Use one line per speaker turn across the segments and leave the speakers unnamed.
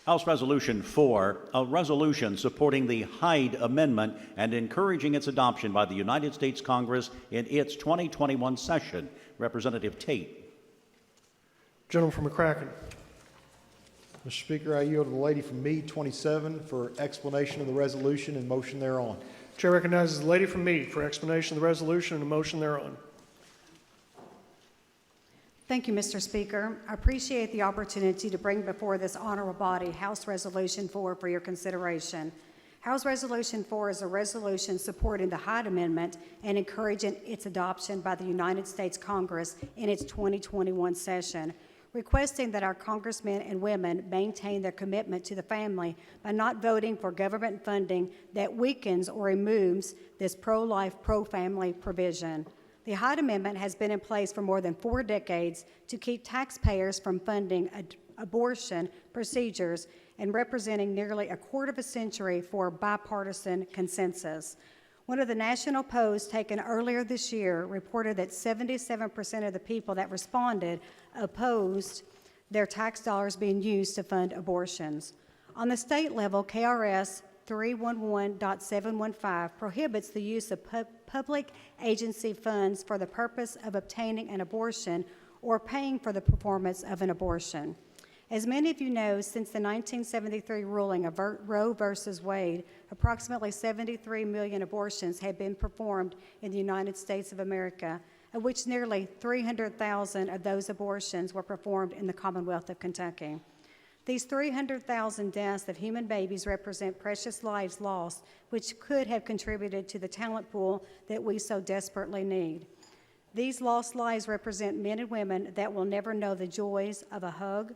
House Resolution 4, a resolution supporting the Hyde Amendment and encouraging its adoption by the United States Congress in its 2021 session. Representative Tate.
Gentleman from McCracken.
Mr. Speaker, I yield to the lady from Meade, 27, for explanation of the resolution and motion thereon.
Chair recognizes the lady from Meade for explanation of the resolution and a motion thereon.
Thank you, Mr. Speaker. I appreciate the opportunity to bring before this honorable body House Resolution 4 for your consideration. House Resolution 4 is a resolution supporting the Hyde Amendment and encouraging its adoption by the United States Congress in its 2021 session, requesting that our congressmen and women maintain their commitment to the family by not voting for government funding that weakens or removes this pro-life, pro-family provision. The Hyde Amendment has been in place for more than 4 decades to keep taxpayers from funding abortion procedures and representing nearly a quarter of a century for bipartisan consensus. One of the national polls taken earlier this year reported that 77% of the people that responded opposed their tax dollars being used to fund abortions. On the state level, KRS 311.715 prohibits the use of public agency funds for the purpose of obtaining an abortion or paying for the performance of an abortion. As many of you know, since the 1973 ruling of Roe versus Wade, approximately 73 million abortions have been performed in the United States of America, of which nearly 300,000 of those abortions were performed in the Commonwealth of Kentucky. These 300,000 deaths of human babies represent precious lives lost, which could have contributed to the talent pool that we so desperately need. These lost lives represent men and women that will never know the joys of a hug,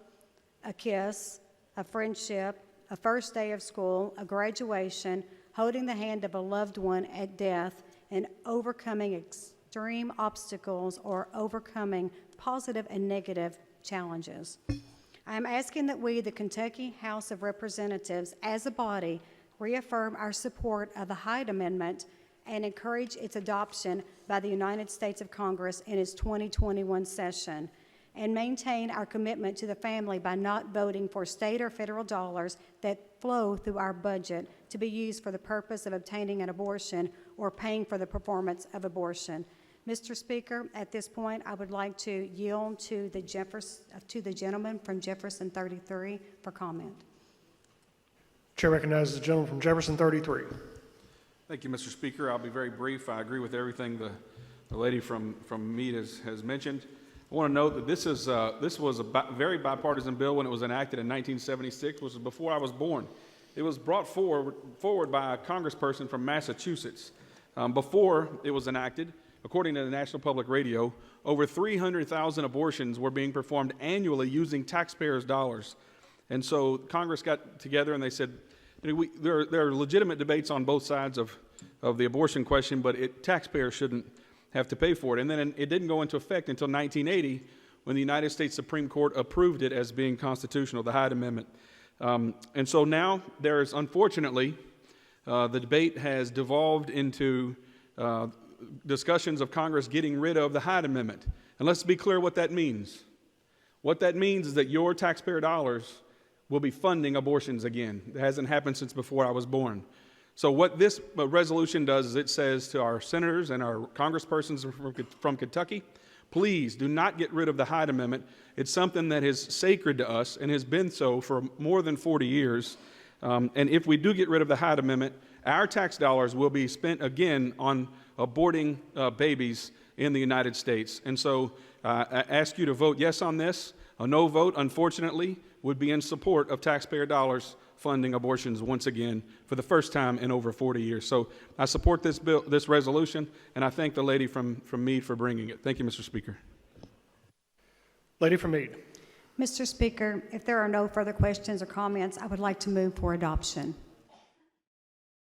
a kiss, a friendship, a first day of school, a graduation, holding the hand of a loved one at death, and overcoming extreme obstacles or overcoming positive and negative challenges. I am asking that we, the Kentucky House of Representatives, as a body, reaffirm our support of the Hyde Amendment and encourage its adoption by the United States of Congress in its 2021 session, and maintain our commitment to the family by not voting for state or federal dollars that flow through our budget to be used for the purpose of obtaining an abortion or paying for the performance of abortion. Mr. Speaker, at this point, I would like to yield to the gentleman from Jefferson 33 for comment.
Chair recognizes the gentleman from Jefferson 33.
Thank you, Mr. Speaker. I'll be very brief. I agree with everything the lady from Meade has mentioned. I want to note that this was a very bipartisan bill when it was enacted in 1976, which was before I was born. It was brought forward by a congressperson from Massachusetts. Before it was enacted, according to the National Public Radio, over 300,000 abortions were being performed annually using taxpayers' dollars. And so Congress got together and they said, there are legitimate debates on both sides of the abortion question, but taxpayers shouldn't have to pay for it. And then it didn't go into effect until 1980 when the United States Supreme Court approved it as being constitutional, the Hyde Amendment. And so now there is, unfortunately, the debate has devolved into discussions of Congress getting rid of the Hyde Amendment. And let's be clear what that means. What that means is that your taxpayer dollars will be funding abortions again. It hasn't happened since before I was born. So what this resolution does is it says to our senators and our congresspersons from Kentucky, please do not get rid of the Hyde Amendment. It's something that is sacred to us and has been so for more than 40 years. And if we do get rid of the Hyde Amendment, our tax dollars will be spent again on aborting babies in the United States. And so I ask you to vote yes on this. A no vote, unfortunately, would be in support of taxpayer dollars funding abortions once again for the first time in over 40 years. So I support this bill, this resolution, and I thank the lady from Meade for bringing it. Thank you, Mr. Speaker.
Lady from Meade.
Mr. Speaker, if there are no further questions or comments, I would like to move for adoption.